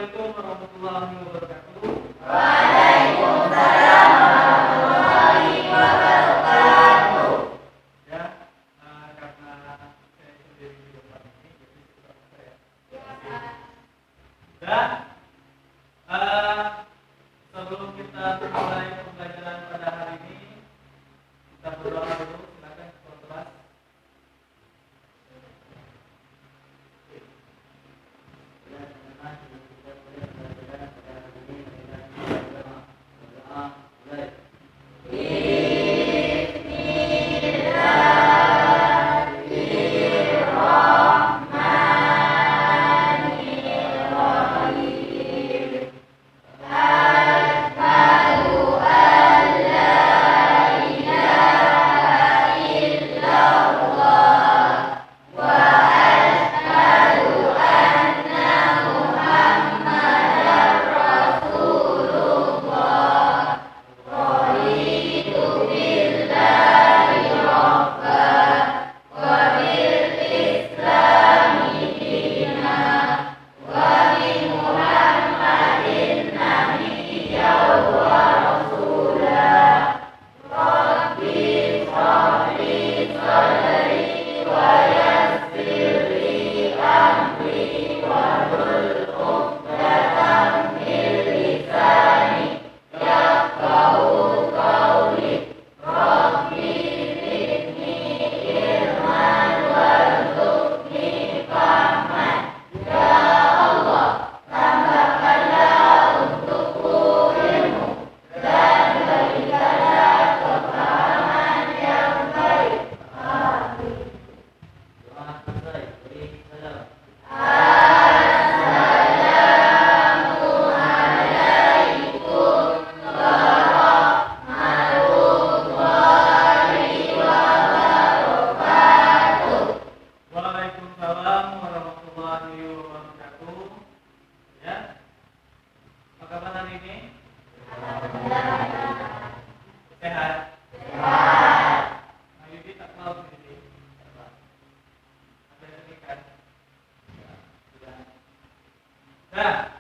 Assalamualaikum warahmatullahi wabarakatuh. Waalaikumsalam warahmatullahi wabarakatuh. Ya, karena saya sendiri di depan ini, jadi kita saya. Dan sebelum kita mulai pembelajaran pada hari ini, kita berdoa dulu. Silakan kelas. Waalaikumsalam warahmatullahi wabarakatuh. Ya, apa kabar hari ini? Sehat. Ayo kita tahu sendiri. Ada sedikit. Nah,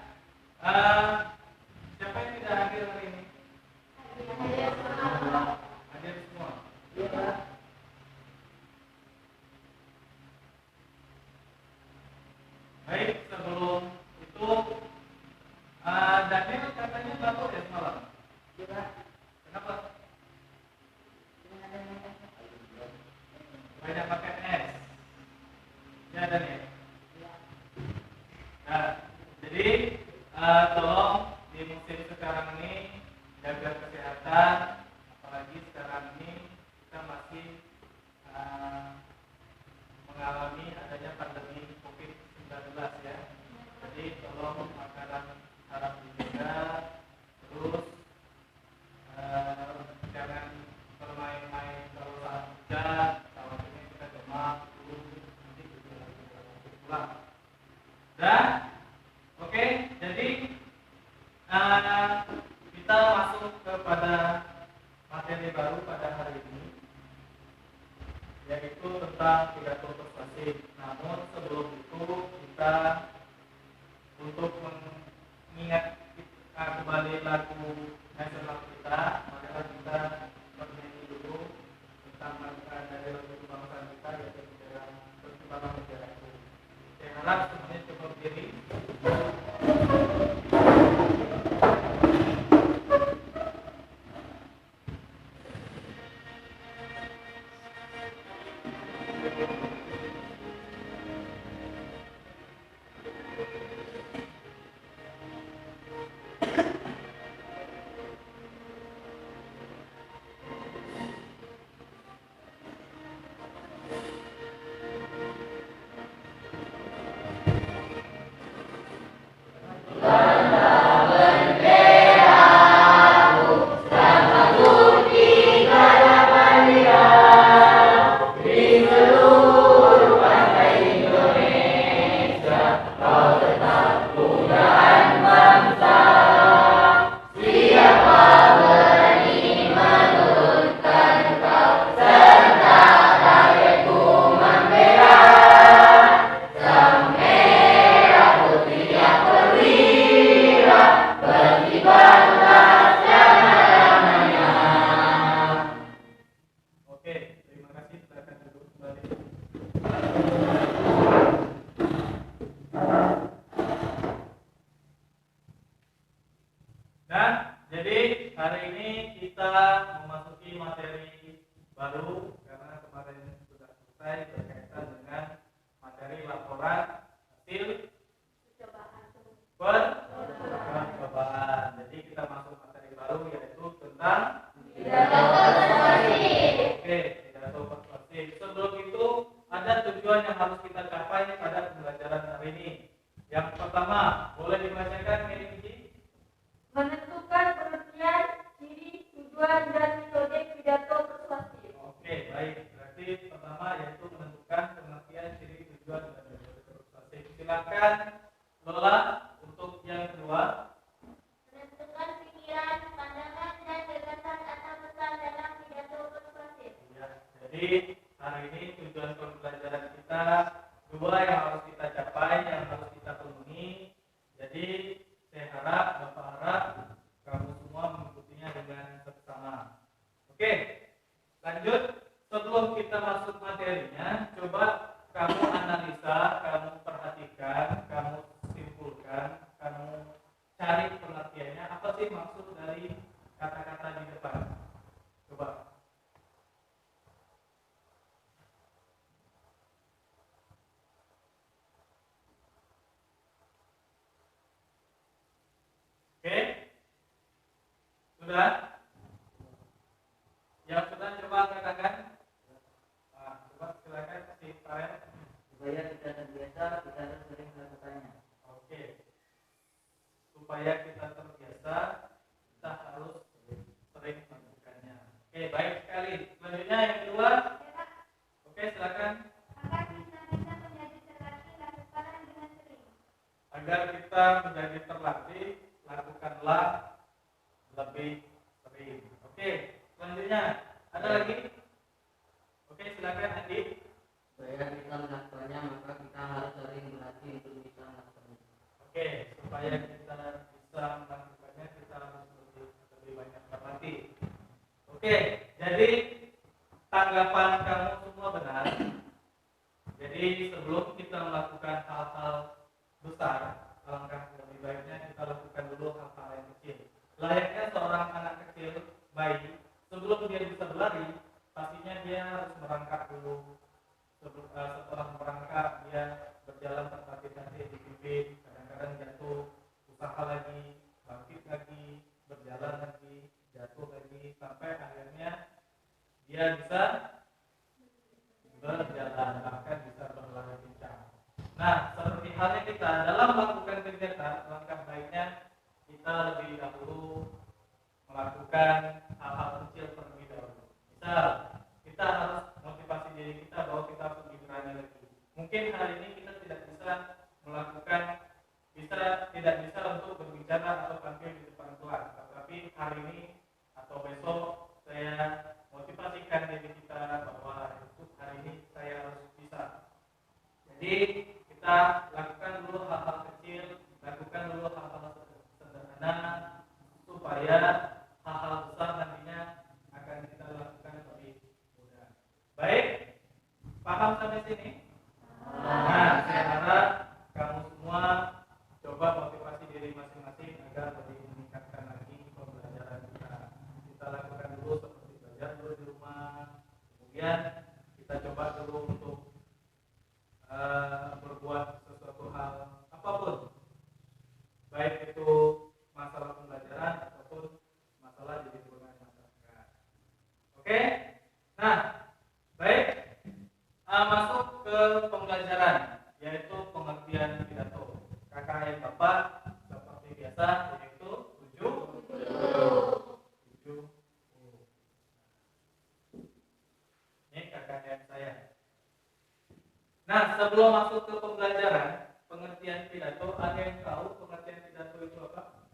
siapa yang tidak hadir hari ini? Hadir semua. Baik, sebelum itu Daniel katanya batuk ya semalam? Kenapa? Banyak pakai es. Ya Daniel. Nah, jadi tolong di musim sekarang ini jaga kesehatan, apalagi sekarang ini kita masih mengalami adanya pandemi COVID-19 ya. Jadi tolong makanan harap dijaga, terus jangan bermain-main terlalu saat hujan, kalau ini kita demam, nanti pulang. Dan oke, jadi kita masuk kepada materi baru pada hari ini, yaitu tentang pidato persuasif. Namun sebelum itu kita untuk mengingat kembali lagu nasional kita, marilah kita bernyanyi dulu tentang dari lagu kebangsaan kita, yaitu Pertimbangan Negara itu. Saya harap semuanya cukup diri. Nah, jadi hari ini kita memasuki materi baru karena kemarin sudah selesai berkaitan dengan materi laporan hasil percobaan. Jadi kita masuk materi baru yaitu tentang pidato persuasif. Oke, pidato persuasif. Sebelum itu ada tujuan yang harus kita capai pada pembelajaran hari ini. Yang pertama, boleh dibacakan Mary? Menentukan pengertian, ciri, tujuan, dan metode pidato persuasif. Oke, baik. Berarti pertama yaitu menentukan pengertian, ciri, tujuan, dan metode persuasif. Silakan Lola untuk yang kedua. Menentukan pikiran, pandangan, dan gagasan atau pesan dalam pidato persuasif. Ya, jadi hari ini tujuan pembelajaran kita dua yang harus kita capai, yang harus kita penuhi. Jadi saya harap, Bapak harap kamu semua mengikutinya dengan seksama. Oke, lanjut. Sebelum kita masuk materinya, coba kamu analisa, kamu perhatikan, kamu simpulkan, kamu cari pengertiannya. Apa sih maksud dari kata-kata di depan? Coba. Oke, sudah? Yang sudah coba katakan. Nah, coba silakan si Farel. Supaya kita terbiasa, kita harus sering melakukannya. Oke, supaya kita terbiasa, kita harus sering melakukannya. Oke, baik sekali. Selanjutnya yang kedua. Oke, silakan. Agar kita bisa menjadi terlatih, lakukanlah dengan sering. Agar kita menjadi terlatih, lakukanlah lebih sering. Oke, selanjutnya ada lagi? Oke, silakan Adi. Supaya kita melakukannya, maka kita harus sering berlatih untuk bisa melakukannya. Oke, supaya kita bisa melakukannya, kita harus lebih banyak berlatih. Oke, jadi tanggapan kamu semua benar. Jadi sebelum kita melakukan hal-hal besar, alangkah lebih baiknya kita lakukan dulu hal-hal yang kecil. Layaknya seorang anak kecil, bayi, sebelum dia bisa berlari, pastinya dia harus merangkak dulu. Setelah merangkak, dia berjalan tertatih-tatih di bibit, kadang-kadang jatuh, usaha lagi, bangkit lagi, berjalan lagi, jatuh lagi, sampai akhirnya dia bisa berjalan, bahkan bisa berlari kencang. Nah, seperti halnya kita dalam melakukan kegiatan, langkah baiknya kita lebih dahulu melakukan hal-hal kecil terlebih dahulu. Misal, kita harus motivasi diri kita bahwa kita harus lebih berani lagi. Mungkin hari ini kita tidak bisa untuk berbicara atau tampil di depan kelas, tetapi hari ini atau besok saya motivasikan diri kita bahwa hari ini saya harus bisa. Jadi kita lakukan dulu hal-hal kecil, lakukan dulu hal-hal sederhana supaya hal-hal besar nantinya akan kita lakukan lebih mudah. Baik, paham sampai sini? Nah, saya harap kamu semua coba motivasi diri masing-masing agar lebih meningkatkan lagi pembelajaran kita. Kita lakukan dulu seperti belajar dulu di rumah, kemudian kita coba dulu untuk berbuat sesuatu hal apapun, baik itu masalah pembelajaran ataupun masalah di lingkungan masyarakat. Oke, nah baik, masuk ke pembelajaran yaitu pengertian pidato. KKN Bapak seperti biasa yaitu 7. Ini KKN saya. Nah, sebelum masuk ke pembelajaran pengertian pidato, ada yang tahu pengertian pidato itu apa?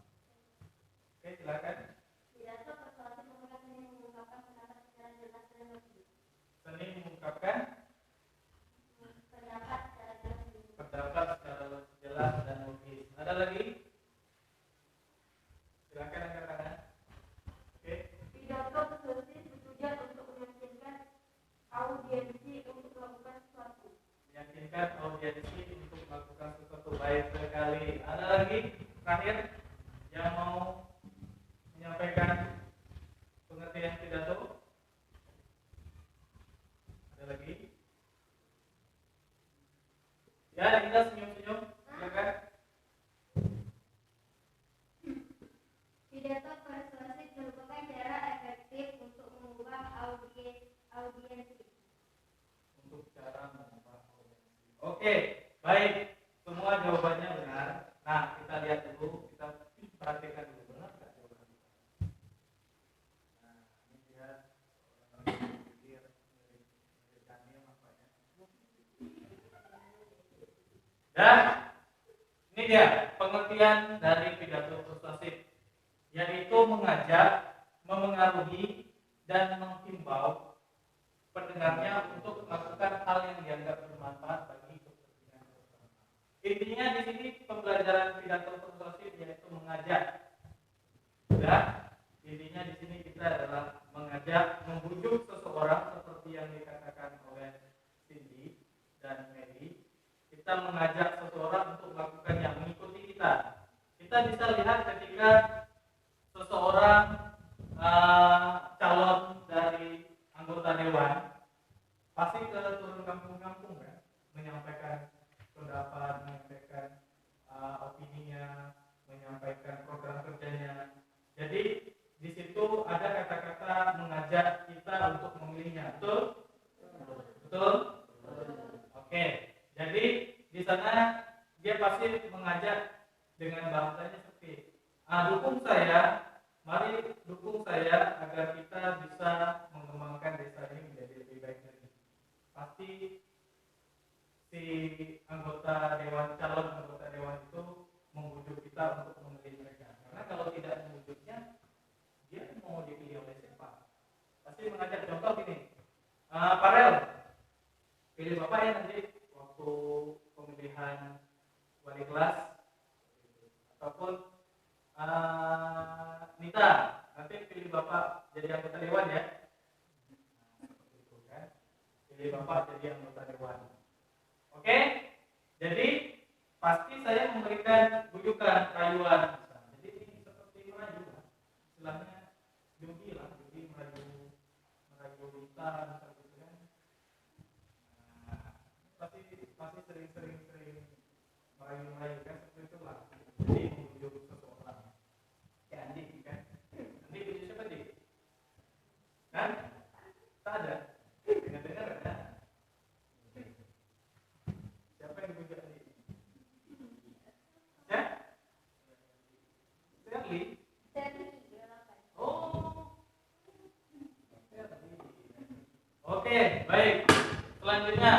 Oke, silakan. Pidato persuasif merupakan seni mengungkapkan pendapat secara jelas dan logis. Seni mengungkapkan pendapat secara jelas dan logis. Ada lagi? Silakan angkat tangan. Oke. Pidato persuasif bertujuan untuk meyakinkan audiensi untuk melakukan sesuatu. Meyakinkan audiensi untuk melakukan sesuatu. Baik sekali. Ada lagi terakhir yang mau Dan ini dia pengertian dari pidato persuasif, yaitu mengajak, memengaruhi, dan menghimbau pendengarnya untuk melakukan hal yang dianggap bermanfaat bagi kepentingan bersama. Intinya di sini pembelajaran pidato persuasif yaitu mengajak. Dan intinya di sini kita adalah mengajak, membujuk seseorang seperti yang dikatakan oleh Cindy dan Mary. Kita mengajak seseorang untuk melakukan yang mengikuti kita. Kita bisa lihat ketika seseorang calon dari anggota dewan pasti ke turun kampung-kampung kan, menyampaikan pendapat, menyampaikan opininya, menyampaikan program kerjanya. Jadi di situ ada kata-kata mengajak kita untuk memilihnya, betul? Betul? Oke. Jadi di sana dia pasti mengajak dengan bahasanya seperti, dukung saya, mari dukung saya agar kita bisa mengembangkan desa ini menjadi lebih baik lagi. Pasti si calon anggota dewan itu membujuk kita untuk memilih mereka. Karena kalau tidak membujuknya, dia mau dipilih oleh siapa? Pasti mengajak. Contoh gini, Farel, pilih bapak ya nanti waktu pemilihan wali kelas, ataupun Nita, nanti pilih bapak jadi anggota dewan ya. Seperti itu kan? Pilih bapak jadi anggota dewan. Oke? Jadi pasti saya memberikan bujukan, rayuan. Jadi ini seperti merayu, istilahnya judi lah, judi merayu Nita, seperti itu kan. Pasti sering merayu kan, seperti itulah. Jadi membujuk seseorang. Ya Andi kan? Andi punya siapa Andi? Kan? Tak ada. Dengar ada. Siapa yang dibujuk Andi? Ya? Shirley. Oh. Oke, baik. Selanjutnya,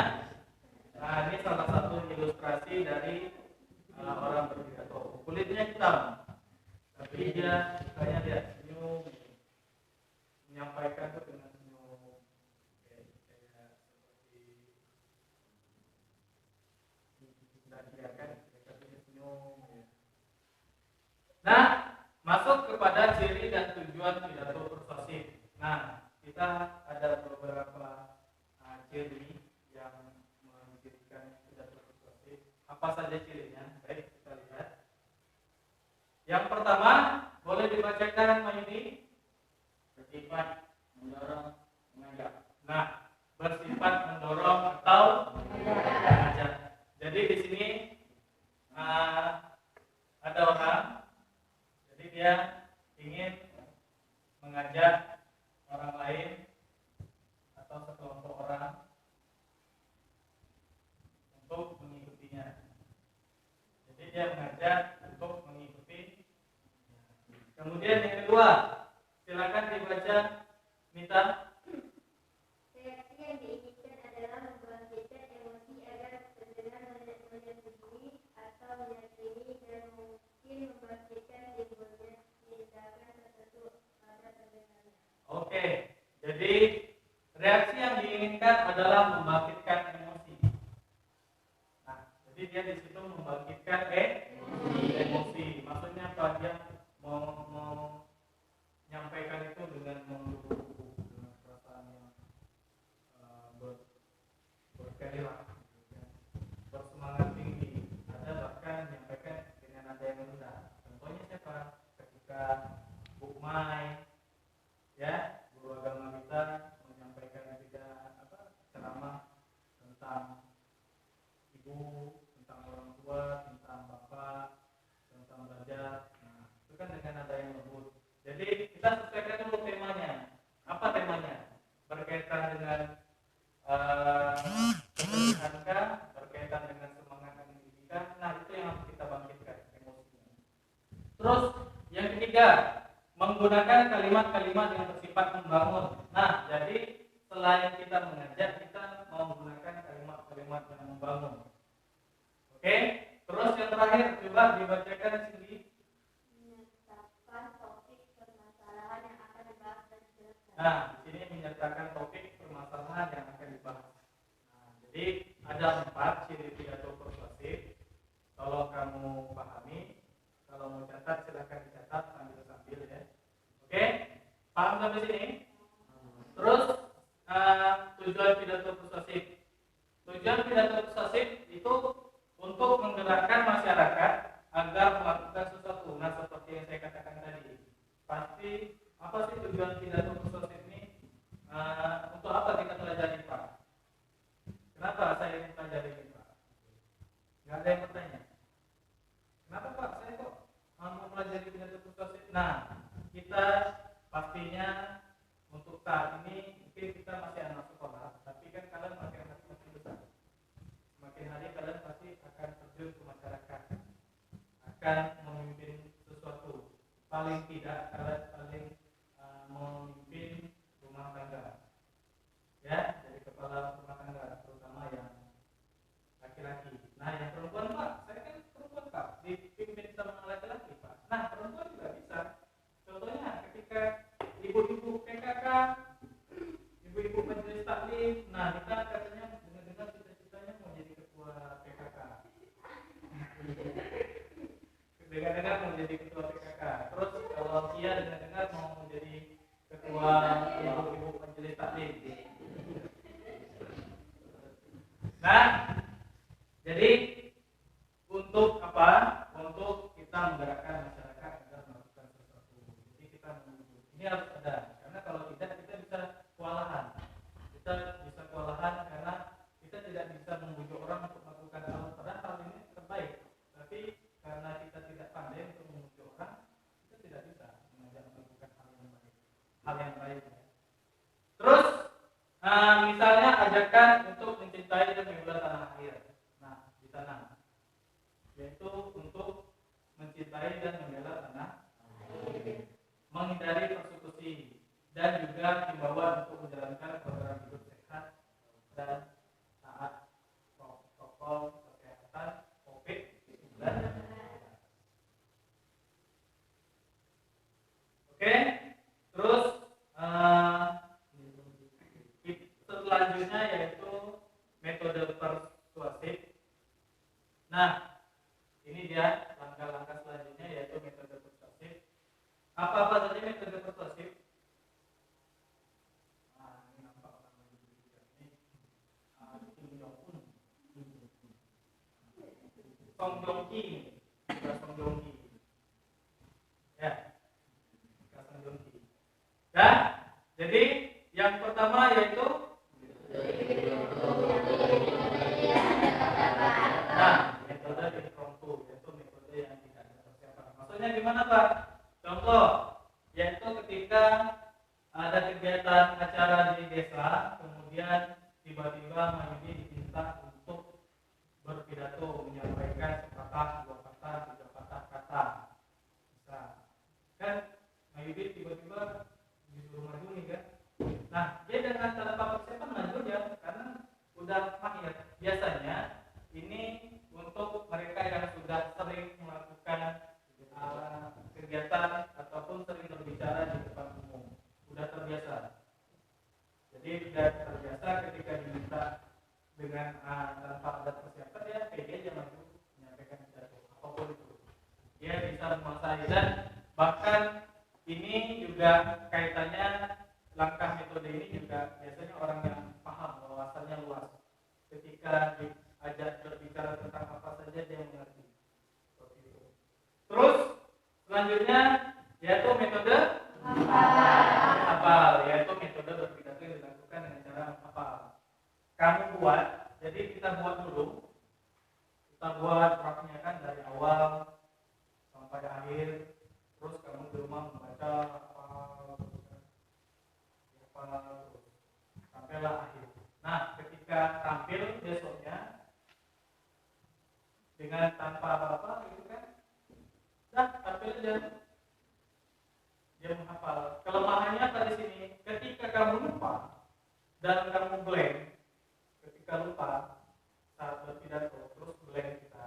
nah ini salah satu ilustrasi dari orang berpidato. Kulitnya hitam, tapi dia kayaknya senyum, menyampaikan itu dengan senyum, kayak seperti tidak dia kan, seperti senyum. Ya. Nah, masuk kepada ciri dan tujuan pidato persuasif. Nah, kita ada beberapa ciri yang menjadikan pidato persuasif. Apa saja cirinya? Baik, kita lihat. Yang pertama, boleh dibacakan Mayudi? Bersifat mendorong, mengajak. Nah, bersifat mendorong atau mengajak. Jadi di sini ada orang, jadi dia ingin mengajak orang lain atau sekelompok orang untuk mengikutinya. Jadi dia mengajak untuk mengikuti. Kemudian yang kedua, silakan dibaca Mita. Reaksi yang diinginkan adalah membangkitkan emosi agar pendengar menyetujui atau meyakini dan mungkin membangkitkan timbulnya tindakan tertentu pada pendengarnya. Oke, jadi reaksi yang diinginkan adalah membangkitkan emosi. Nah, jadi dia di situ membangkitkan emosi. Maksudnya apa? Dia mau menyampaikan itu dengan dengan perasaan yang bergairah, bersemangat tinggi. Ada bahkan menyampaikan dengan nada yang rendah. Contohnya siapa? Ketika Bu Mai, ya, guru agama kita menyampaikan ceramah tentang ibu, tentang orang tua, tentang bapak, tentang belajar. Nah, itu kan dengan nada yang lembut. Jadi kita sesuaikan dulu temanya. Apa temanya? Berkaitan dengan kesedihankah? Berkaitan dengan semangat pendidikan? Nah, itu yang harus kita bangkitkan emosinya. Terus yang ketiga, menggunakan kalimat-kalimat yang bersifat membangun. Nah, jadi selain kita mengajak, kita mau menggunakan kalimat-kalimat yang membangun. Oke, terus yang terakhir coba dibacakan sini. Menyertakan topik permasalahan yang akan dibahas dan dijelaskan. Nah, di sini menyertakan topik permasalahan yang akan dibahas. Nah, jadi ada 4 ciri pidato persuasif. Kalau kamu pahami, kalau mau catat silakan dicatat sambil ya. Oke, paham sampai sini? Terus tujuan pidato persuasif. Tujuan pidato persuasif itu untuk menggerakkan masyarakat agar melakukan sesuatu. Nah, seperti yang saya katakan tadi, pasti apa sih tujuan pidato persuasif ini? Untuk apa kita pelajari, Pak? Kenapa saya ingin pelajari ini, Pak? Nggak ada yang bertanya. Kenapa, Pak? Saya kok mau pelajari pidato persuasif? Nah, kita pastinya untuk saat ini mungkin kita masih anak sekolah, tapi kan kalian makin hari makin besar. Makin hari kalian pasti akan terjun ke masyarakat, akan memimpin sesuatu. Paling tidak kalian paling memimpin rumah tangga, ya, jadi kepala rumah tangga, terutama yang laki-laki. Nah, yang perempuan, Pak, saya kan perempuan, Pak, dipimpin sama laki-laki, Pak. Nah, perempuan juga bisa. Contohnya ketika ibu-ibu PKK, ibu-ibu majelis taklim, nah kita katanya dengar-dengar cita-citanya mau jadi ketua PKK. Dengar-dengar mau jadi ketua PKK. Terus kalau Kia dengar-dengar mau menjadi ketua ibu-ibu majelis taklim. Nah, jadi untuk apa? Untuk kita menggerakkan masyarakat agar melakukan sesuatu. Jadi kita menuju. Ini harus ada. Karena kalau tidak kita bisa kewalahan. Kita bisa kewalahan karena kita tidak bisa membujuk orang untuk melakukan hal. Padahal hal ini terbaik. Tapi karena kita tidak pandai untuk membujuk orang, kita tidak bisa mengajak melakukan hal yang baik. Hal yang baik. Terus, misalnya ajakan untuk mencintai dan membela tanah air. Nah, di sana, yaitu untuk mencintai dan membela tanah air, menghindari persekusi, dan juga himbauan untuk menjalankan program hidup sehat dan taat protokol kesehatan COVID-19. Oke, terus selanjutnya yaitu metode persuasif. Nah, ini dia langkah-langkah selanjutnya yaitu metode persuasif. Apa saja metode persuasif? Nah, ini nampak orang lagi berbicara ini. Kim Jong-un, Song Joong-ki, bukan Song Joong-ki. Ya, bukan Song Joong-ki. Dan jadi yang pertama yaitu metode impromptu, yaitu metode yang tidak ada persiapan. Maksudnya gimana, Pak? Contoh, yaitu ketika ada kegiatan acara di desa, kemudian tiba-tiba Mayudi diminta untuk berpidato, menyampaikan sepatah, 2 patah, 3 patah kata. Bisa. Kan Mayudi tiba-tiba disuruh maju nih kan? Nah, dia dengan tanpa persiapan maju ya, karena udah mahir. Biasanya ini untuk mereka yang sudah sering melakukan kegiatan ataupun sering berbicara di depan umum, udah terbiasa. Jadi sudah terbiasa ketika diminta dengan tanpa ada persiapan, ya pede aja maju menyampaikan pidato apapun itu. Dia bisa menguasai, dan bahkan ini juga kaitannya langkah metode ini juga biasanya orang yang paham, wawasannya luas. Ketika diajak berbicara tentang apa saja dia mengerti. Seperti itu. Terus selanjutnya yaitu metode hafal, yaitu metode berpidato yang dilakukan dengan cara hafal. Kamu buat, jadi kita buat dulu. Kita buat draftnya kan dari awal sampai akhir. Terus kamu di rumah membaca sampailah akhir. Nah, ketika tampil besoknya dengan tanpa apa-apa gitu kan, dah tampil dia menghafal. Kelemahannya pada sini, ketika kamu lupa dan kamu blank, ketika lupa saat berpidato terus blank kita,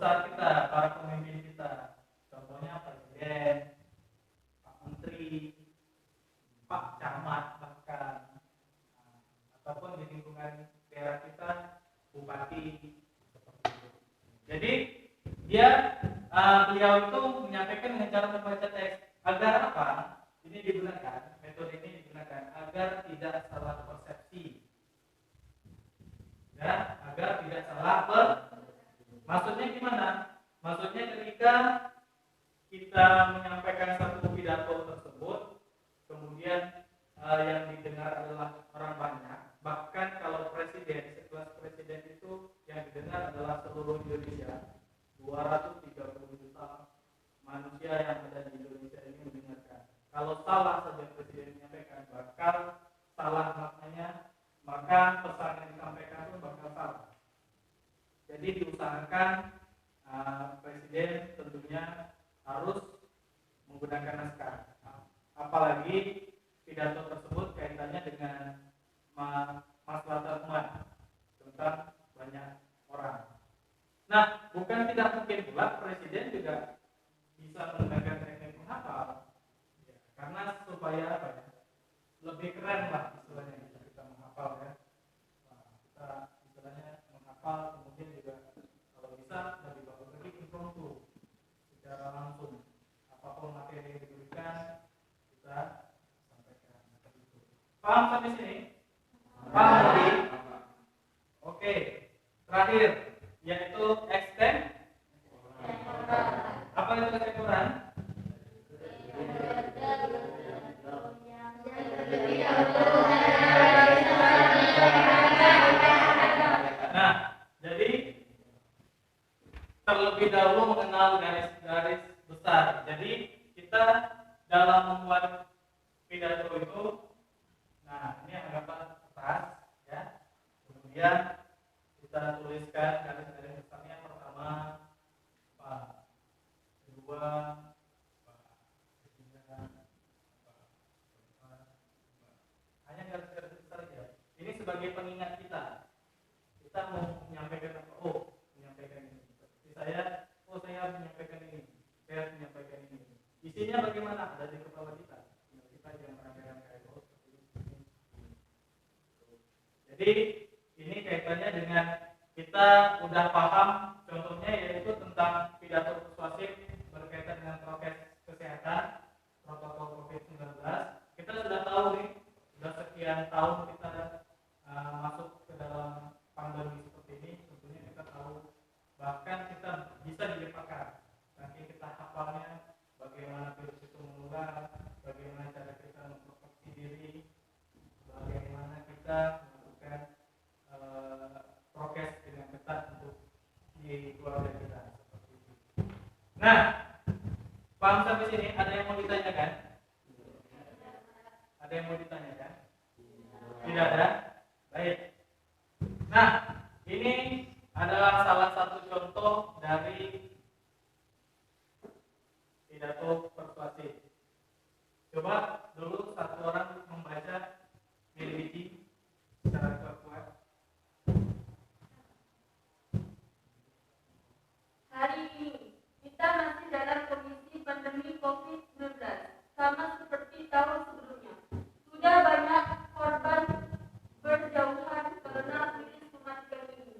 besar kita, para pemimpin kita. Contohnya presiden, Pak Menteri, Pak Camat bahkan, ataupun di lingkungan daerah kita bupati seperti itu. Jadi beliau itu menyampaikan dengan cara membaca teks agar apa? Ini digunakan, metode ini digunakan agar tidak salah persepsi. Ya, agar tidak salah maksudnya gimana? Maksudnya ketika kita menyampaikan satu pidato tersebut, kemudian yang didengar adalah orang banyak, bahkan kalau presiden, sekelas presiden itu yang didengar adalah seluruh Indonesia, 230 juta manusia yang ada di Indonesia ini mendengarkan. Kalau salah saja presiden menyampaikan, bakal salah maknanya, maka pesan yang disampaikan pun bakal salah. Jadi diusahakan presiden tentunya harus menggunakan naskah. Apalagi pidato tersebut kaitannya dengan maslahat umat tentang banyak orang. Nah, bukan tidak mungkin pula presiden juga bisa menggunakan teknik menghafal, ya, karena supaya apa ya, lebih keren lah istilahnya kita menghafal ya. Nah, kita istilahnya menghafal, kemudian juga kalau bisa lebih bagus lagi impromptu secara langsung, apapun materi yang diberikan kita sampaikan. Paham sampai sini? Paham tadi? Oke, terakhir yaitu extend. Apa itu ekstensoran? Nah, jadi terlebih dahulu mengenal garis-garis besar. Jadi kita dalam membuat pidato itu, nah ini anggapan atas, ya. Kemudian kita tuliskan garis-garis besarnya. Pertama, apa? Kedua, apa? Ketiga, apa? Hanya garis-garis besar saja. Ini sebagai pengingat kita. Kita mau menyampaikan apa? Oh, menyampaikan ini. Seperti saya menyampaikan ini. Saya menyampaikan ini. Isinya bagaimana? Ada di kepala kita. Kita jangan menyampaikan kayak seperti ini. Jadi ini kaitannya dengan kita udah paham, contohnya yaitu tentang pidato persuasif berkaitan dengan prokes kesehatan, protokol COVID-19. Kita sudah tahu nih, sudah sekian tahun kita masuk ke dalam pandemi seperti ini. Tentunya kita tahu, bahkan kita bisa dilupakan. Nanti kita hafalnya bagaimana virus itu menular, bagaimana cara kita memproteksi diri, bagaimana kita melakukan prokes dengan ketat untuk di keluarga kita seperti itu. Nah, paham sampai sini? Ada yang mau ditanyakan? Ada yang mau ditanyakan? Tidak ada? Baik. Nah, ini adalah salah satu contoh dari pidato persuasif. Coba dulu satu orang membaca Milibiji secara kuat. Hari ini kita masih dalam kondisi pandemi COVID-19, sama seperti tahun sebelumnya. Sudah banyak korban berjauhan karena virus mematikan ini.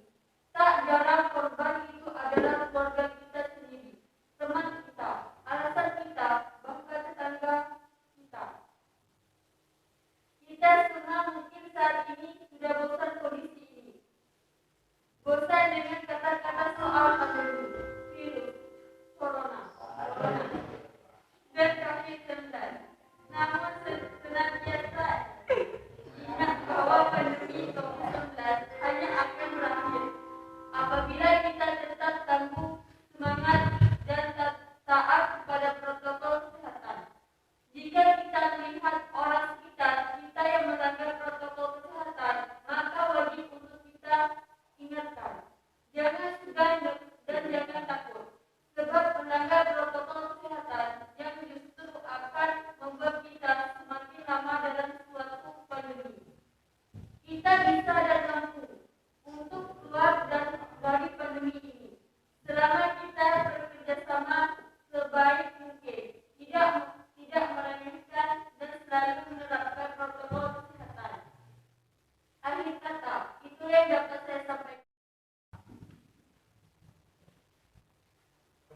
Tak jarang korban itu adalah keluarga kita sendiri, teman kita, alasan kita, bahkan tetangga kita. Kita senang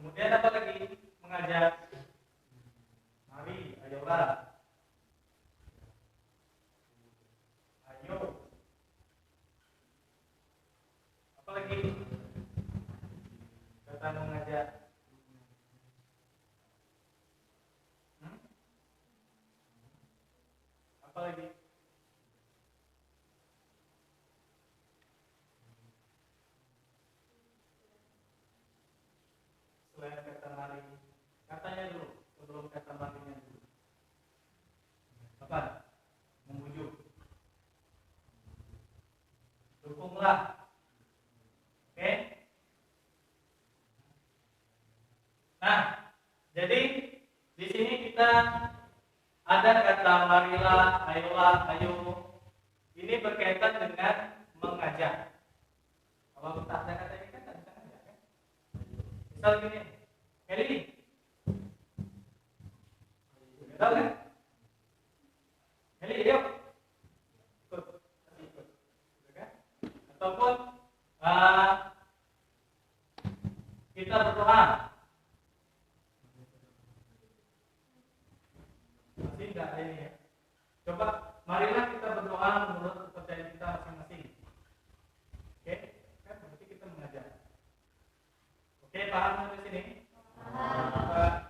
Kemudian apa lagi? Mengajak. Mari, ayolah. Ayo. Apa lagi? Kata mengajak. Apa lagi? Selain kata mari, katanya dulu sebelum kata marinya dulu. Apa? Membujuk. Dukunglah. Oke? Nah, jadi di sini kita ada kata marilah, ayolah, ayo. Ini berkaitan dengan mengajak. Kalau tak ada kata ini kan tak bisa ngajak kan? Misal gini, Heli, tahu kan? Heli, yuk, ikut, ikut, kan? Ataupun kita berdoa. Masih enggak ada ini ya? Coba, marilah kita berdoa menurut kepercayaan kita masing-masing. Oke, kan berarti kita mengajak. Oke, paham sampai sini?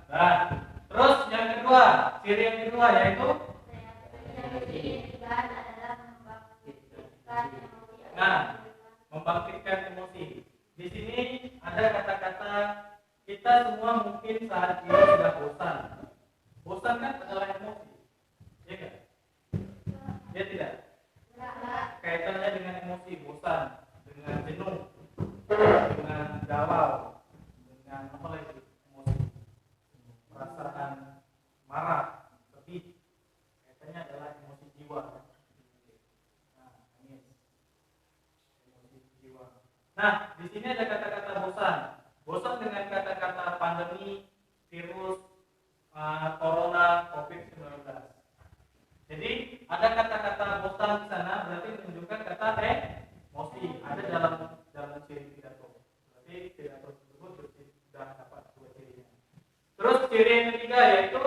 Nah, terus yang kedua, ciri yang kedua yaitu membangkitkan emosi. Di sini ada kata-kata kita semua mungkin saat ini sudah bosan. Bosan kan adalah emosi, ya kan? Ya tidak? Kaitannya dengan emosi, bosan, dengan jenuh, dengan galau, dengan apa lagi? Emosi, perasaan marah, sedih. Kaitannya adalah emosi jiwa. Nah, ini emosi jiwa. Nah, di sini ada kata-kata bosan. Bosan dengan kata-kata pandemi, virus, corona, COVID-19. Jadi ada kata-kata bosan di sana berarti menunjukkan kata emosi ada dalam ciri pidato. Berarti pidato tersebut sudah dapat dua cirinya. Terus ciri yang ketiga yaitu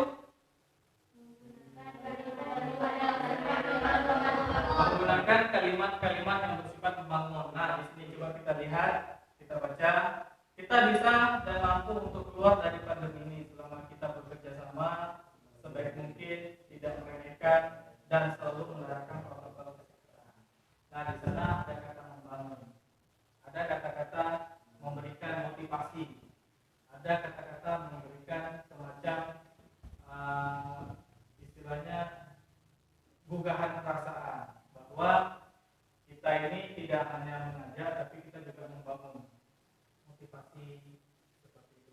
menggunakan kalimat-kalimat yang bersifat membangun. Nah, di sini coba kita lihat, kita baca, kita bisa dan mampu untuk keluar dari pandemi ini selama kita bekerja sama sebaik mungkin, tidak meremehkan dan selalu menerapkan protokol kesehatan. Nah, di sana ada kata membangun, ada kata-kata memberikan motivasi, ada kata-kata memberikan semacam istilahnya gugahan perasaan bahwa kita ini tidak hanya mengajar tapi kita juga membangun motivasi seperti itu.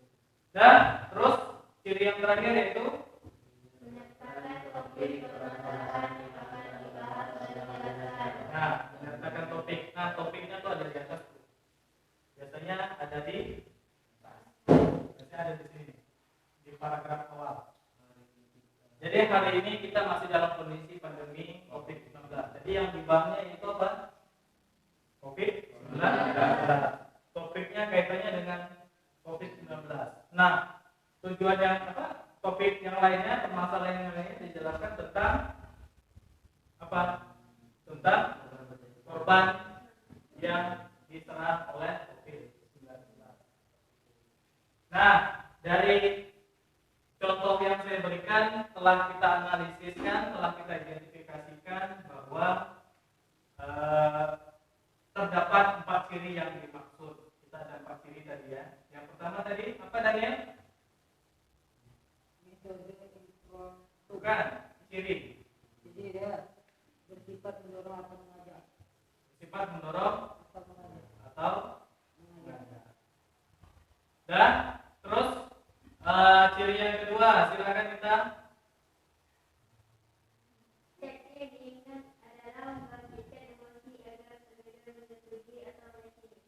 Dan terus ciri yang terakhir yaitu menyertakan topik. Nah, topiknya tuh ada di atas. Biasanya ada di sini di paragraf awal. Jadi hari ini kita masih dalam kondisi pandemi COVID-19. Jadi yang di bawahnya itu apa? COVID-19. Topiknya kaitannya dengan COVID-19. Nah, tujuannya apa? Topik yang lainnya, permasalahan yang lainnya dijelaskan tentang apa? Tentang korban yang diserang oleh COVID-19. Nah, dari contoh yang saya berikan telah kita analisiskan, telah kita identifikasikan bahwa terdapat 4 ciri yang dimaksud. Kita ada 4 ciri tadi ya. Yang pertama tadi apa Daniel? Bukan ciri. Jadi dia bersifat mendorong atau mengajak. Bersifat mendorong atau mengajak. Dan terus ciri yang kedua, silakan kita. Ciri yang diingat adalah membangkitkan emosi agar segera menyetujui atau menyetujui.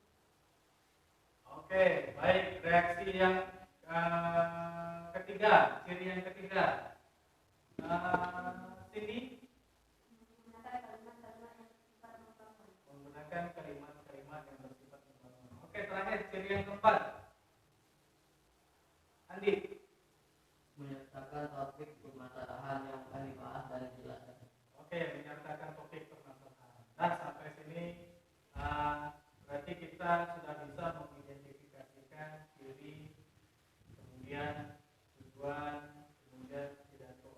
Oke, baik. Reaksi yang ketiga, ciri yang ketiga. Sini menggunakan kalimat-kalimat yang bersifat membangun. Oke, terakhir ciri yang keempat. Andi. Menyertakan topik permasalahan yang akan dibahas dan dijelaskan. Oke, menyertakan topik permasalahan. Nah, sampai sini berarti kita sudah bisa mengidentifikasikan ciri, kemudian tujuan, kemudian pidato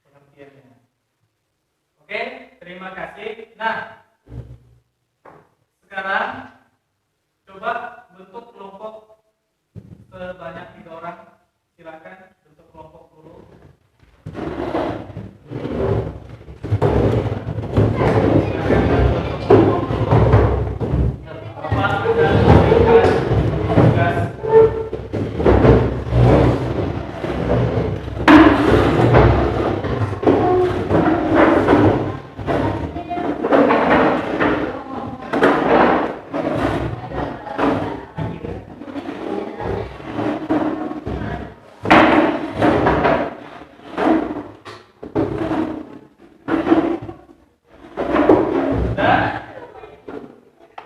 pengertiannya. Oke, terima kasih. Nah, sekarang coba bentuk kelompok sebanyak 3 orang. Silakan bentuk kelompok dulu. Bapak sudah memberikan tugas.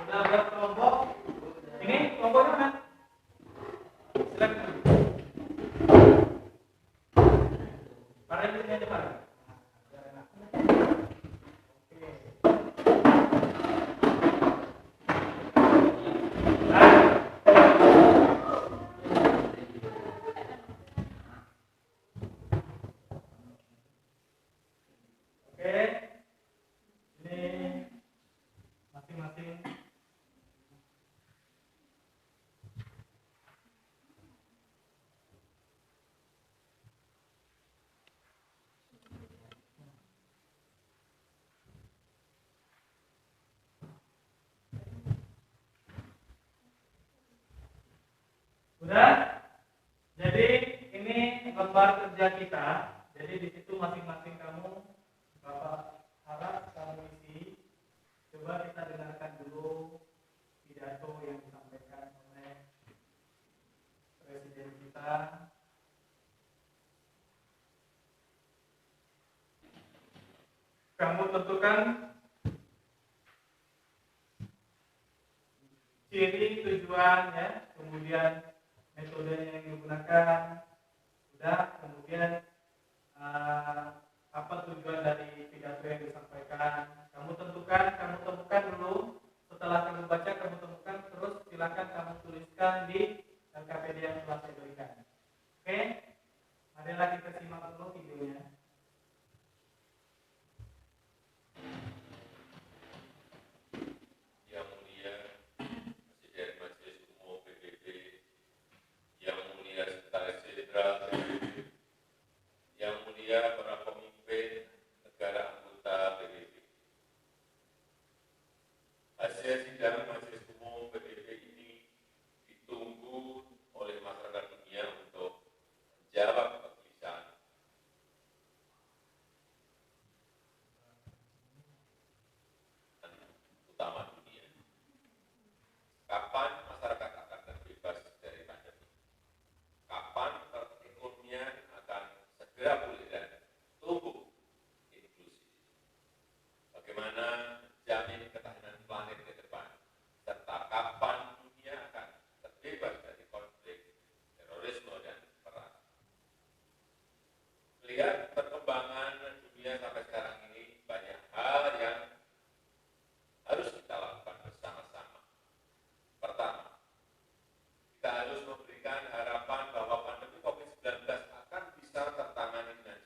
Udah buat kelompok. Ini kelompoknya mana? Silakan. Pada ini aja Pak. Biar enak. Oke. Oke. Ini masing-masing. Udah? Jadi ini lembar kerja kita. Jadi di situ masing-masing kamu Bapak harap kamu isi. Coba kita dengarkan dulu pidato yang disampaikan oleh Presiden kita. Kamu tentukan ciri, tujuan, ya, kemudian metode yang digunakan, udah, kemudian apa tujuan dari pidato yang disampaikan. Kamu temukan dulu. Setelah kamu baca, kamu temukan, terus silakan kamu tuliskan di LKPD yang telah saya berikan. Oke, marilah kita simak dulu videonya. Yang mulia Presiden Majelis Umum PBB, Yang mulia Sekretaris Jenderal PBB, Yang mulia para pemimpin negara anggota PBB. Hasil sidang Majelis Umum PBB ini ditunggu oleh masyarakat dunia untuk menjawab kegelisahan utama dunia. Kapan masyarakat akan terbebas dari pandemi? Kapan perekonomian akan segera pulih dan tumbuh inklusif? Bagaimana menjamin ketahanan planet ke depan? Serta kapan dunia akan terbebas dari konflik, terorisme, dan perang? Melihat perkembangan dunia sampai sekarang ini, banyak hal yang harus kita lakukan bersama-sama. Pertama, kita harus memberikan harapan bahwa pandemi COVID-19 akan bisa tertangani dengan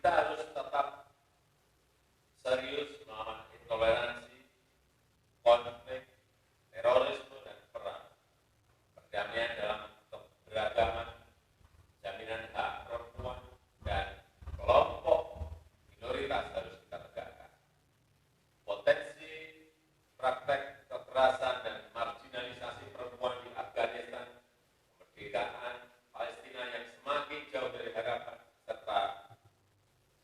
kita harus tetap serius melawan intoleransi, konflik, terorisme, dan perang. Perdamaian dalam keberagaman, jaminan hak perempuan, dan kelompok minoritas harus kita tegakkan. Potensi praktek kekerasan dan marginalisasi perempuan di Afghanistan, kemerdekaan Palestina yang semakin jauh dari harapan, serta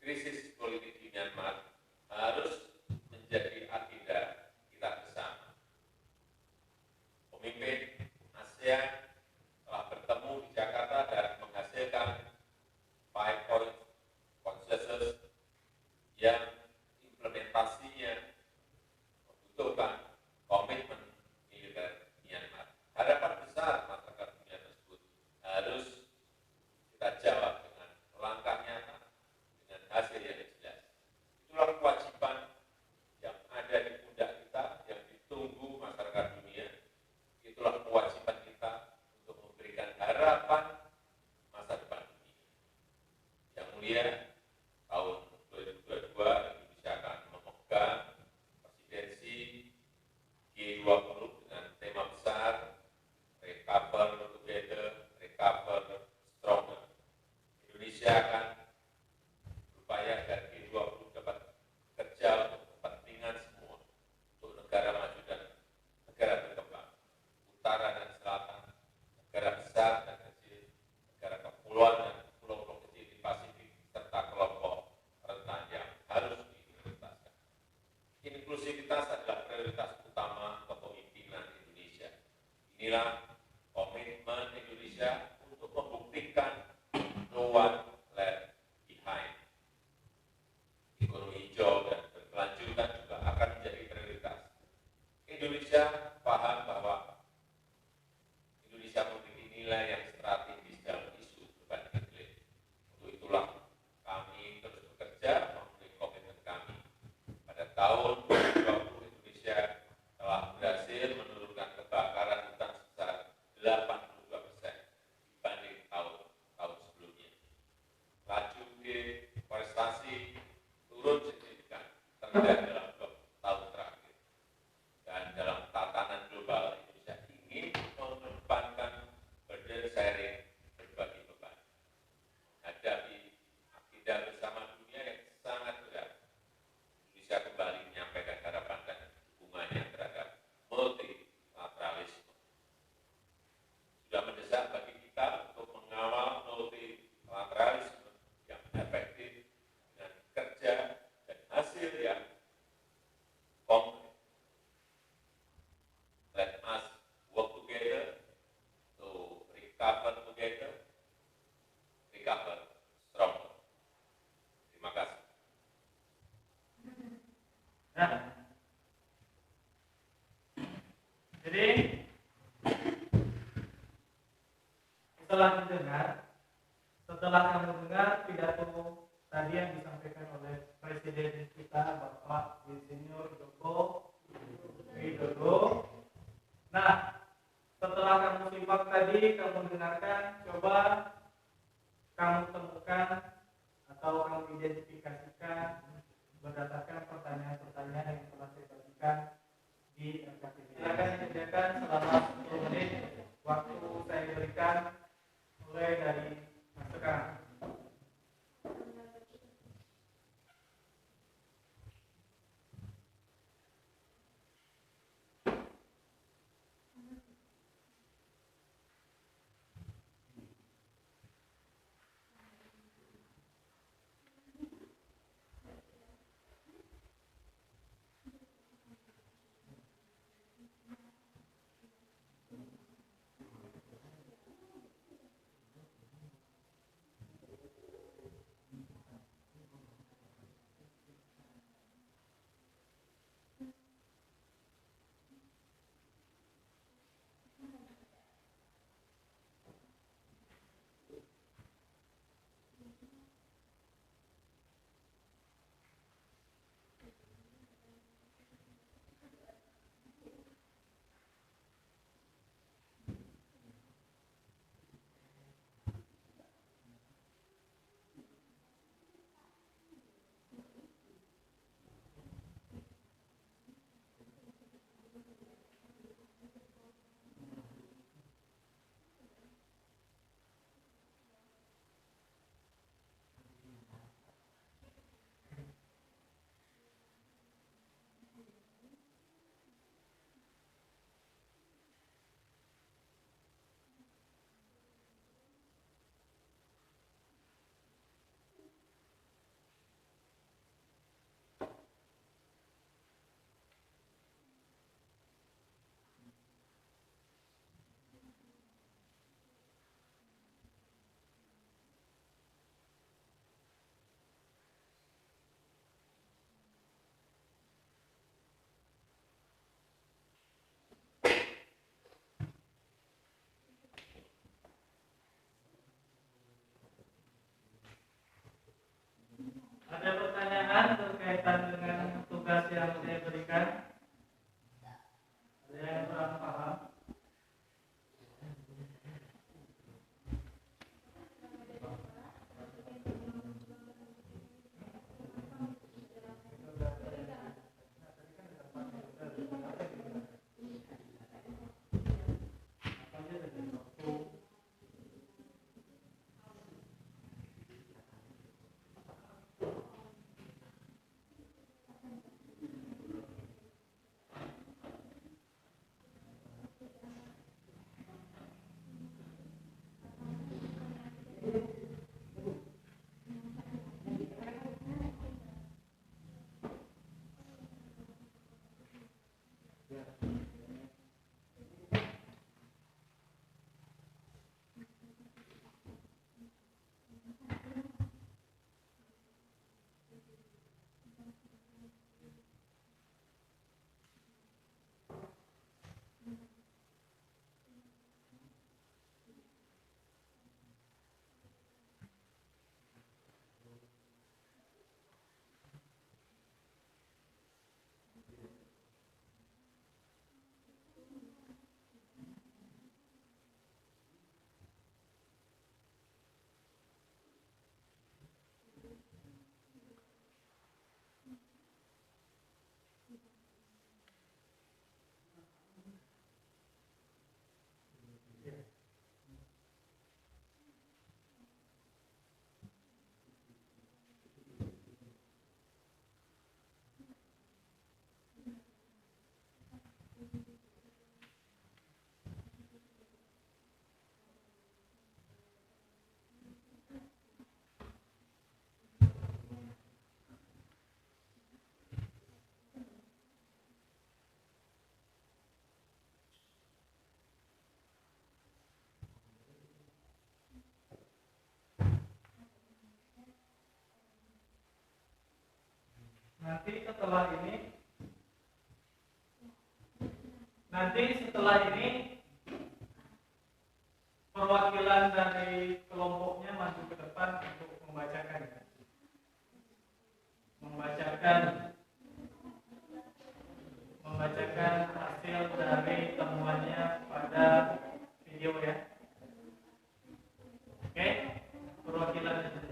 krisis politik di Myanmar harus menjadi agenda kita bersama. Pemimpin ASEAN telah bertemu di Jakarta dan menghasilkan 5-point consensus yang implementasinya membutuhkan komitmen militer Myanmar. Harapan besar masyarakat dunia tersebut harus kita jawab dengan langkah nyata, dengan hasil yang jelas. Itulah kewajiban yang ada di pundak kita, yang ditunggu masyarakat dunia. Itulah kewajiban kita untuk memberikan harapan masa depan dunia. Yang mulia, tahun 2022 Indonesia akan memegang presidensi G20 dengan tema besar Recover Together, Recover Stronger. Indonesia akan berupaya agar G20 dapat bekerja untuk kepentingan semua, untuk negara maju dan negara berkembang, utara dan selatan, negara besar dan kecil, negara kepulauan dan pulau-pulau kecil di Pasifik, serta kelompok rentan yang harus diprioritaskan. Inklusivitas adalah prioritas utama kepemimpinan Indonesia. Inilah komitmen Indonesia untuk membuktikan no one left behind. Ekonomi hijau dan berkelanjutan juga akan menjadi prioritas. Indonesia paham bahwa Indonesia memiliki nilai yang strategis dalam isu perubahan iklim. Untuk itulah kami terus bekerja memenuhi komitmen kami. Pada tahun 2020 Indonesia telah berhasil menurunkan kebakaran hutan sebesar 82% dibanding tahun sebelumnya. Laju deforestasi turun signifikan, terendah dalam 2 tahun terakhir. Dan dalam tatanan global, Indonesia ingin mengedepankan burden sharing, berbagi beban. Hadapi agenda bersama dunia yang sangat berat, Indonesia kembali menyampaikan harapan dan dukungannya terhadap multilateralisme. Sudah mendesak bagi kita untuk mengawal multilateralisme yang efektif dengan kerja dan hasil yang konkret. Let us work together to recover together, recover stronger. Terima kasih. Nah, jadi setelah kamu dengar pidato tadi yang disampaikan oleh Presiden kita Bapak Insinyur Joko Widodo. Nah, setelah kamu simak tadi, kamu dengarkan, coba kamu temukan atau kamu identifikasikan berdasarkan pertanyaan-pertanyaan yang telah saya bagikan di LKTV. Silakan disediakan selama 10 menit waktu saya berikan mulai dari sekarang. Nanti setelah ini perwakilan dari kelompoknya maju ke depan untuk membacakan hasil dari temuannya pada video ya. Oke, perwakilannya saja.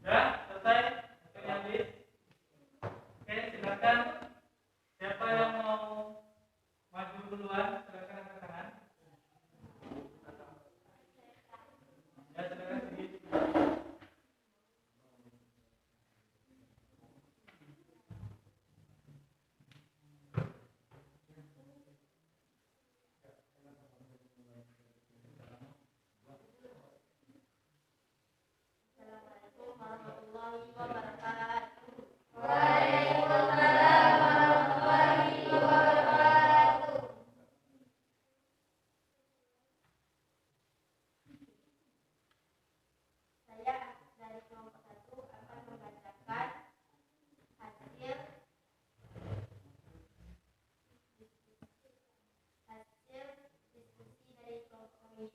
Ya, selesai? Oke, habis. Oke, silakan. Siapa yang mau maju duluan? Silakan angkat tangan. Ya, silakan sedikit. Assalamualaikum warahmatullahi wabarakatuh. Saya dari kelompok 1 akan membacakan hasil diskusi dari kelompok kami.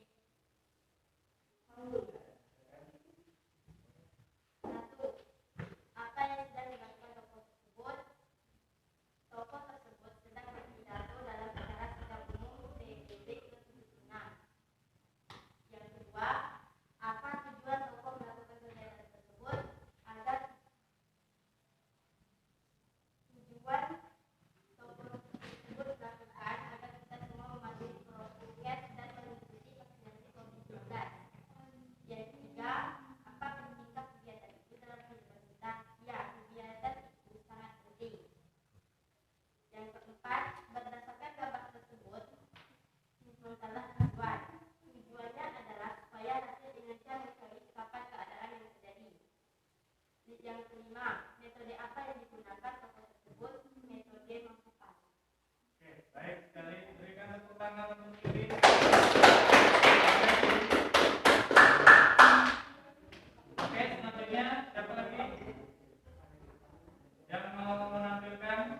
Satu, apa yang sedang dilakukan tokoh tersebut? Tokoh tersebut sedang berpidato dalam acara sidang umum PBB ke-76. Yang kedua, apa Yang kelima, metode apa yang digunakan tokoh tersebut? Metode menghafal. Oke, baik sekali. Berikan tepuk tangan untuk Ibi. Oke, selanjutnya siapa lagi yang mau menampilkan?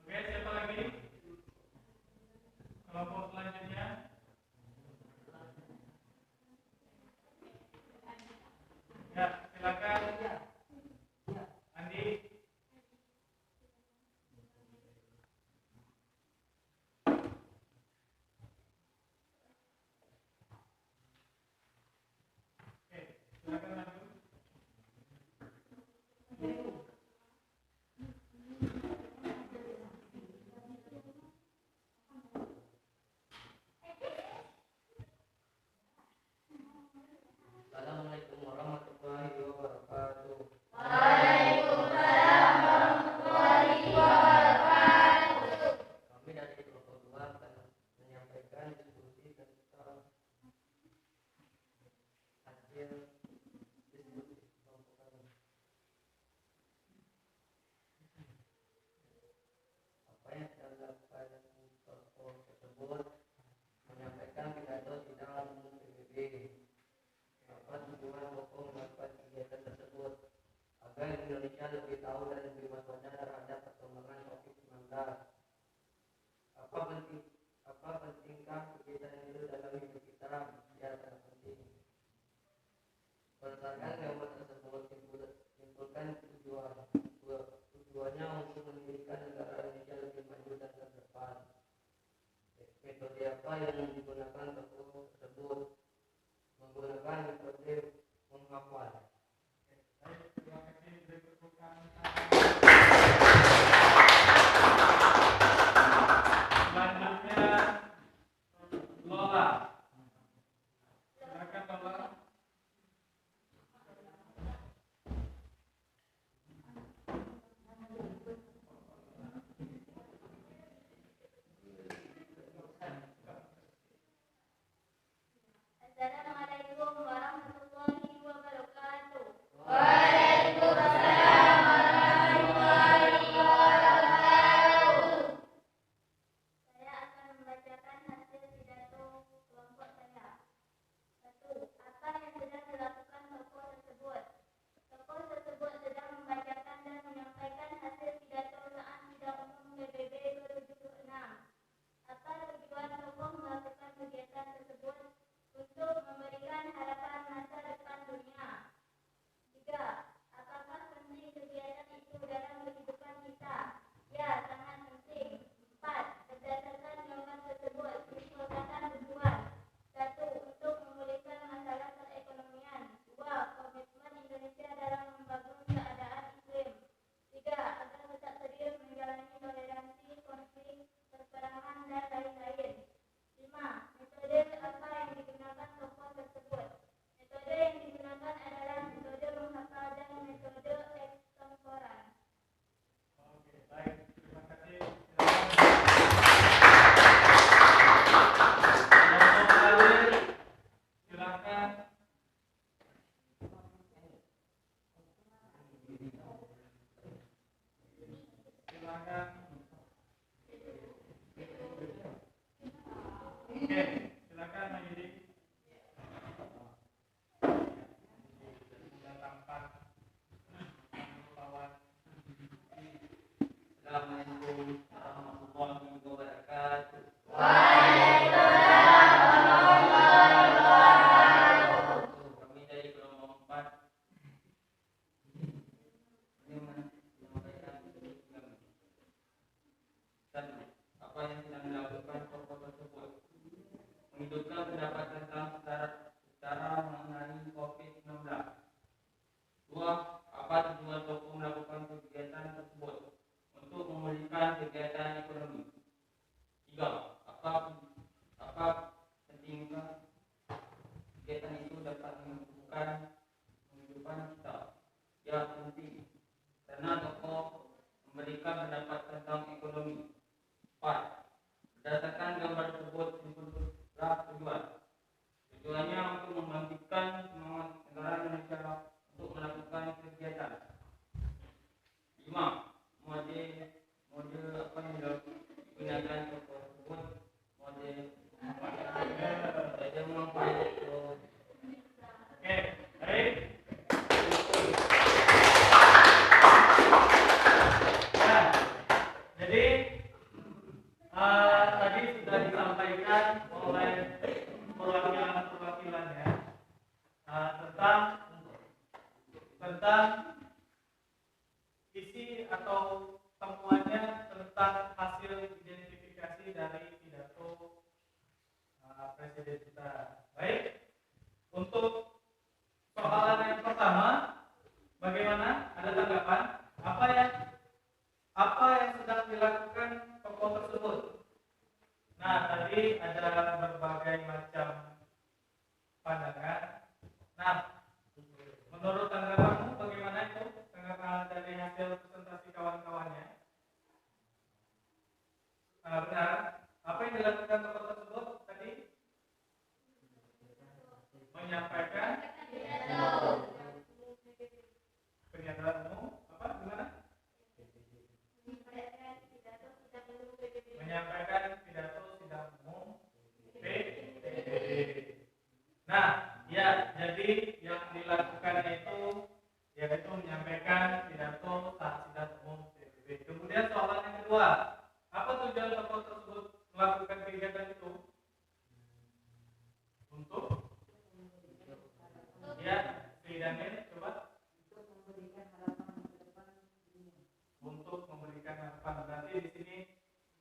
Oke, siapa lagi? Kelompok selanjutnya. Ya, silakan. Andi. Oke, silakan maju. Assalamualaikum warahmatullahi wabarakatuh. Kami dari kelompok 2 akan menyampaikan diskusi tentang hasil diskusi kelompok kami. Apa yang sedang dilakukan kelompok tersebut menyampaikan pidato sidang umum PBB. Apa tujuan tokoh melakukan kegiatan tersebut? Agar Indonesia lebih tahu dan lebih waspada terhadap perkembangan COVID-19. Apa pentingkah kegiatan itu dalam hidup kita? Ya, sangat penting. Berdasarkan gambar tersebut simpulkan tujuannya untuk mendirikan negara Indonesia lebih maju dan terdepan. Metode apa yang digunakan tokoh tersebut? Menggunakan metode menghafal. Baik, terima kasih. Beri tepuk tangan. Selanjutnya Lola. Silakan Lola. Assalamualaikum warahmatullahi wabarakatuh. Saya akan membacakan hasil pidato kelompok saya. 1. Apa yang sedang dilakukan tokoh tersebut? Tokoh tersebut sedang membacakan dan menyampaikan hasil pidato saat sidang umum PBB ke-76. Apa tujuan tokoh melakukan kegiatan tersebut? Untuk memberikan harapan masa depan dunia. 3. Apakah penting kegiatan itu dalam kehidupan kita? Ya, sangat penting. 4. Berdasarkan gambar tersebut, simpulkan tujuan. 1. Untuk memulihkan masalah perekonomian. 2. Komitmen Indonesia dalam membangun keadaan iklim. 3. Agar tetap serius menjalani toleransi, konflik, perperangan, dan lain-lain. 5. Metode apa yang digunakan tokoh tersebut? Metode yang digunakan adalah metode menghafal dan metode ekstemporan. Oke, baik. Terima kasih. Kelompok lain, silakan. Silakan. Oke, silakan Mayudi. Sudah tampak lawan. Assalamualaikum warahmatullahi wabarakatuh. Kami dari kelompok 4 menyampaikan diskusi kami. 1. Apa yang sedang dilakukan tokoh tersebut? Menghidupkan pendapat tentang secara mengenai COVID-19. 2. Apa tujuan tokoh melakukan kegiatan tersebut? Untuk memulihkan kegiatan ekonomi. 3. Apa pentingkah kegiatan itu dapat menentukan kehidupan kita? Ya, penting. Karena tokoh memberikan pendapat tentang ekonomi. 4. Berdasarkan gambar tersebut simpullah tujuan. Tujuannya untuk membangkitkan semangat negara Indonesia untuk melakukan kegiatan. 5. Mode apa yang digunakan tokoh tersebut? Mode saja mampu. Oke, baik. Nah, jadi tadi sudah disampaikan oleh perwakilan-perwakilannya tentang isi atau temuannya tentang hasil identifikasi dari pidato Presiden kita. Baik, untuk soalan yang pertama, bagaimana? Ada tanggapan? Apa yang sedang dilakukan tokoh tersebut? Nah, tadi ada berbagai macam pandangan. Nah, menurut tanggapanmu bagaimana itu? Tanggapan dari hasil presentasi kawan-kawannya? Benar. Apa yang dilakukan tokoh tersebut tadi? Menyampaikan pernyataan umum. Apa? Gimana? Menyampaikan pidato sidang umum PBB. Nah, ya, jadi yang dilakukan itu yaitu menyampaikan pidato saat sidang umum PBB. Kemudian soalan yang kedua, apa tujuan tokoh tersebut melakukan kegiatan itu? Untuk ya, sidangnya coba untuk memberikan harapan. Berarti di sini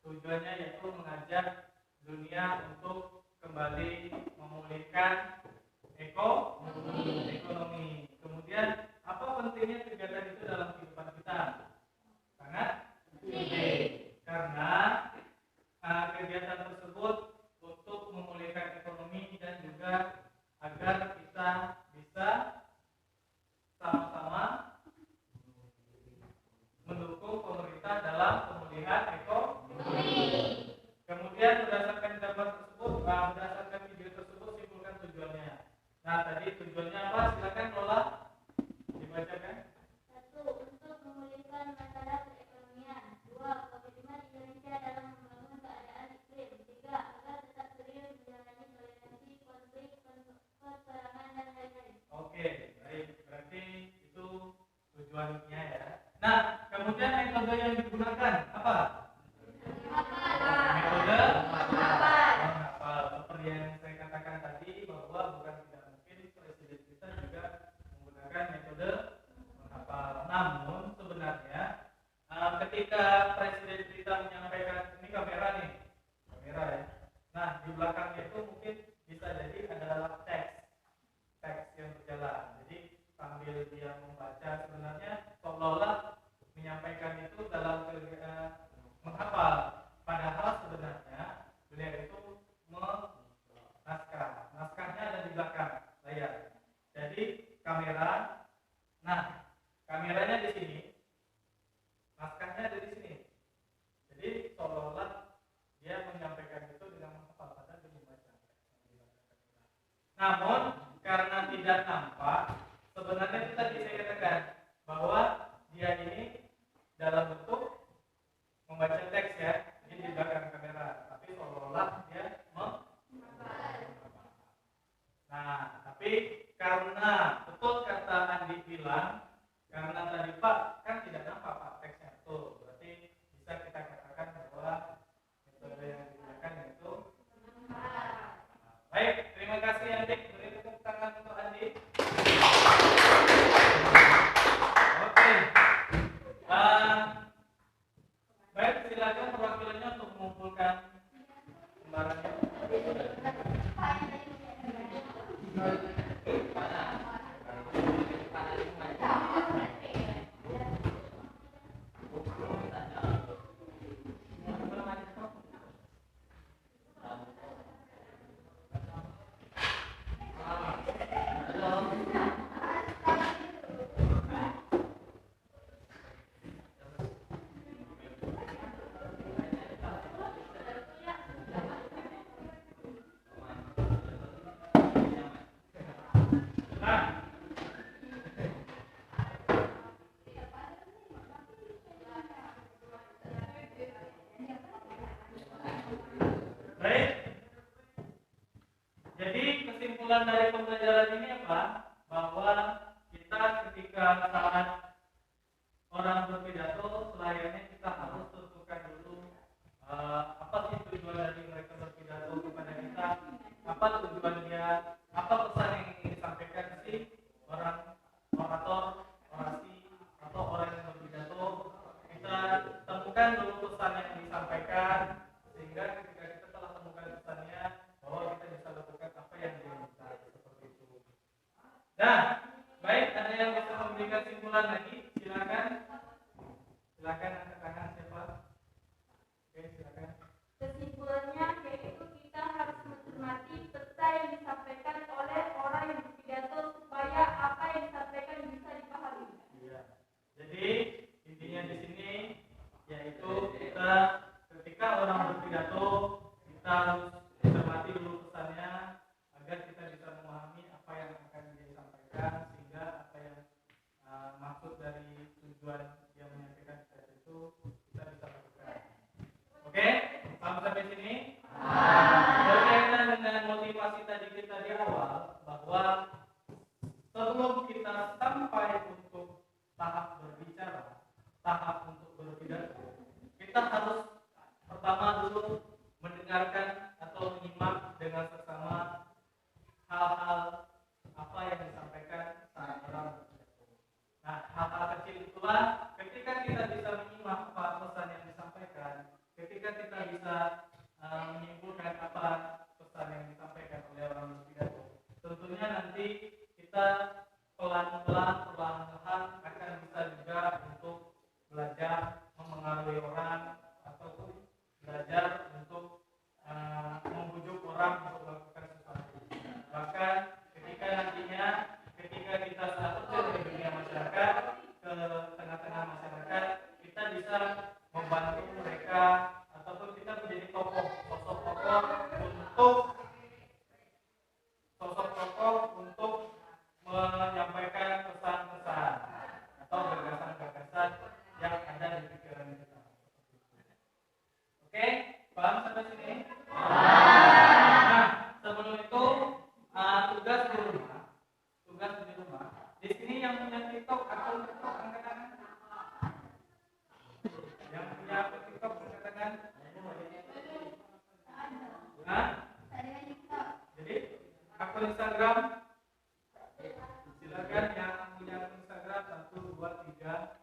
tujuannya yaitu mengajak dunia untuk kembali memulihkan ekonomi. Kemudian apa pentingnya kegiatan itu dalam kehidupan kita? Sangat penting. Karena kegiatan tersebut untuk memulihkan ekonomi dan juga agar kita bisa sama-sama mendukung pemerintah dalam pemulihan ekonomi. Kemudian berdasarkan gambar tersebut, berdasarkan video tersebut simpulkan tujuannya. Nah, tadi tujuannya apa? Silakan Lola dibacakan. 1. Untuk memulihkan masalah perekonomian. 2. Komitmen Indonesia dalam membangun keadaan iklim. 3. Agar tetap serius menjalani toleransi, konflik, peperangan dan lain-lain. Oke, baik. Berarti itu tujuannya ya. Nah, kemudian metode yang digunakan apa? Metode menghafal. Seperti yang saya katakan tadi bahwa bukan tidak mungkin presiden kita juga menggunakan metode menghafal. Namun sebenarnya ketika presiden kita menyampaikan, ini kamera ya. Nah, di belakangnya itu mungkin bisa jadi adalah teks yang berjalan. Jadi sambil dia membaca, sebenarnya seolah-olah menyampaikan itu dalam menghafal. Padahal sebenarnya beliau itu naskahnya ada di belakang layar. Jadi kameranya di sini, naskahnya ada di sini. kesimpulan dari pembelajaran ini apa? Bahwa kita ketika saat orang berpidato, selayaknya kita harus tentukan dulu apa sih tujuan dari mereka berpidato kepada kita, apa tujuan dia, apa pesan yang ingin disampaikan si orang orator, orasi atau orang yang berpidato. Kita temukan dulu pesan yang disampaikan, sehingga ketika kita telah temukan pesannya, bahwa kita bisa lakukan apa yang dia minta, seperti itu. Nah, baik, ada yang bisa memberikan kesimpulan lagi? Silakan angkat tangan siapa? Oke, silakan. Kesimpulannya yaitu kita harus mencermati pesan yang disampaikan oleh orang yang berpidato supaya apa yang disampaikan bisa dipahami. Iya. Jadi intinya di sini yaitu kita ketika orang berpidato, kita harus cermati dulu pesannya agar kita bisa memahami apa yang akan disampaikan, sehingga apa yang maksud dari tujuan yang menyampaikan itu kita bisa lakukan. Oke, paham sampai sini? Berkaitan dengan motivasi tadi kita di awal, bahwa sebelum kita sampai untuk tahap berbicara, tahap untuk berpidato, kita harus pertama dulu mendengarkan atau menyimak dengan seksama hal-hal apa yang disampaikan saat orang berpidato. Nah, hal-hal kecil itulah ketika kita bisa menyimak apa pesan yang disampaikan, ketika kita bisa menyimpulkan apa pesan yang disampaikan oleh orang berpidato, tentunya nanti kita perlahan-lahan akan bisa juga untuk belajar memengaruhi orang ataupun belajar untuk membujuk orang untuk melakukan sesuatu. Bahkan ketika nantinya ketika kita sudah terjun di dunia masyarakat, ke tengah-tengah masyarakat, kita bisa membantu mereka ataupun kita menjadi sosok tokoh untuk menyampaikan pesan-pesan atau gagasan-gagasan yang ada di pikiran kita. Oke, paham sampai sini? Nah, sebelum itu tugas di rumah. Di sini yang punya TikTok atau TikTok angkat tangan. Yang punya TikTok angkat tangan. Nah, jadi akun Instagram. Silakan yang punya akun Instagram 1, 2, 3.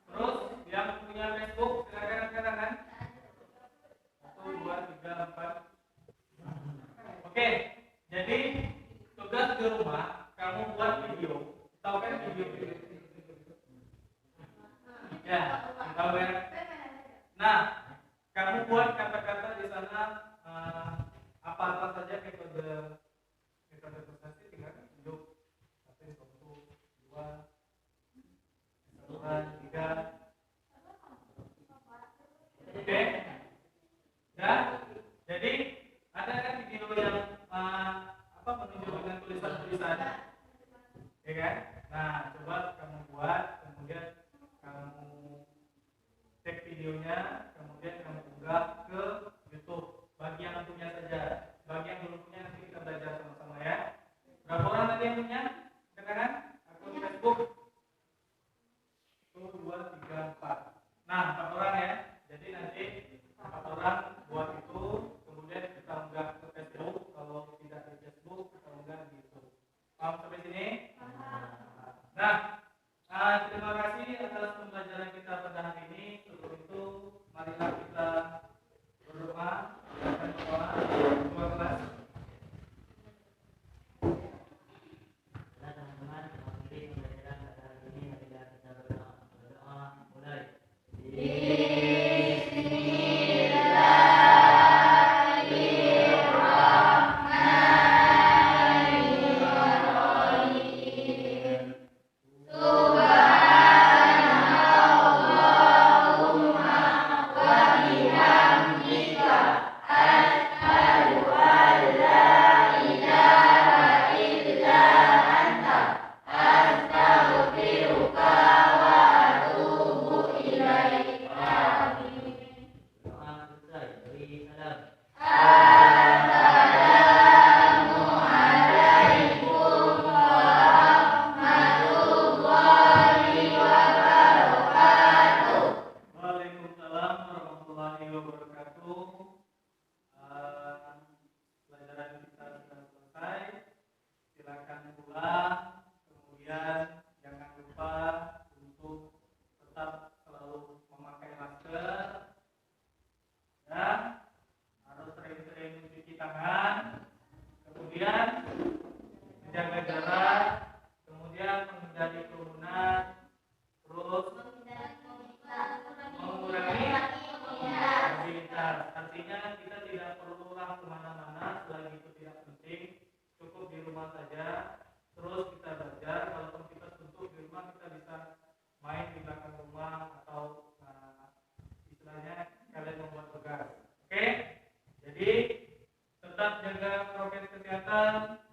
Terus yang punya Facebook silakan angkat tangan. 1, 2, 3, 4. Oke, jadi tugas di rumah kamu buat video. Tahu kan video? Ya, tahu kan? Nah, kamu buat kata-kata di sana apa saja metode presentasi, tinggal hidup 1, 2, 3. Oke. Nah, jadi ada kan video yang menunjuk dengan tulisan-tulisan, ya kan? Nah, coba kamu buat, kemudian kamu take videonya, kemudian kamu unggah ke YouTube. Bagi yang punya saja, bagi yang belum punya nanti kita belajar sama-sama ya. Berapa orang tadi yang punya? Katakan akun Facebook. 1, 2, 3, 4. Nah, 4 orang ya. Jadi nanti 4 orang buat itu, kemudian kita unggah ke Facebook. Kalau tidak di Facebook, kita unggah di YouTube. Paham sampai sini? Nah, terima kasih atas pembelajaran kita pada hari ini. Sebelum itu, marilah kita berdoa. Ketua kelas. Nah, teman-teman, mengakhiri pembelajaran pada hari ini, marilah kita berdoa mulai. Subhanallah tetap selalu memakai masker dan harus sering-sering mencuci tangan, kemudian menjaga jarak, kemudian menghindari kerumunan, terus mengurangi mobilitas. Artinya kita tidak perlulah kemana-mana selagi itu tidak penting, cukup di rumah saja. Terus kita belajar, walaupun kita suntuk di rumah kita bisa main di belakang rumah atau istilahnya kalian membuat tugas. Oke? Jadi tetap jaga prokes kesehatan,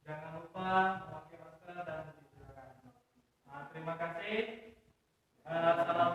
jangan lupa memakai masker dan mencuci tangan. Terima kasih. Salam